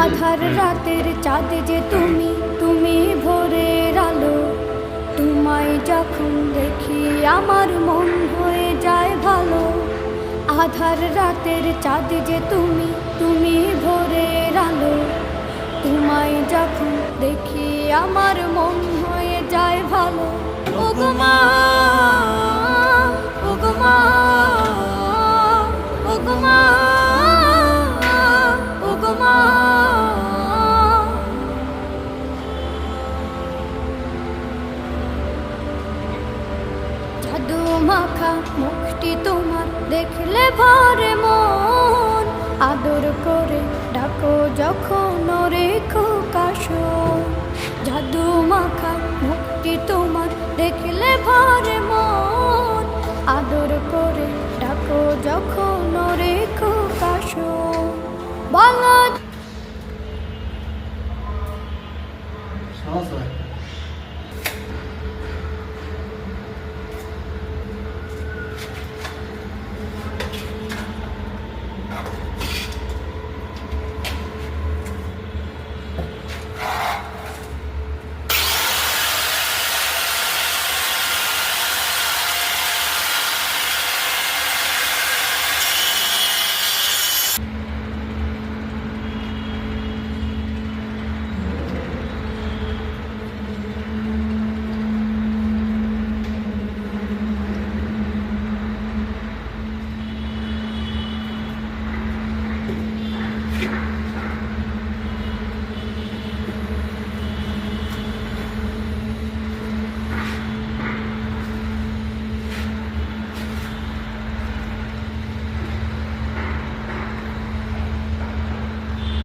আধার রাতের চাঁদ যে তুমি, তুমি ভোরের আলো। তোমায় যখন দেখি আমার মন হয়ে যায় ভালো। আধার রাতের চাঁদ যে তুমি, তুমি ভোরের আলো। তোমায় যখন দেখি আমার মন হয়ে যায় ভালো। ওগো মা, ওগো মা, ওগো মা, ওগো মা। জাদু মাখা মুখটি তোমার দেখলে ভরে মন। আদর করে ডাকো যখন রেখো কাশো। জাদু মাখা মুখটি তোমার দেখলে ভরে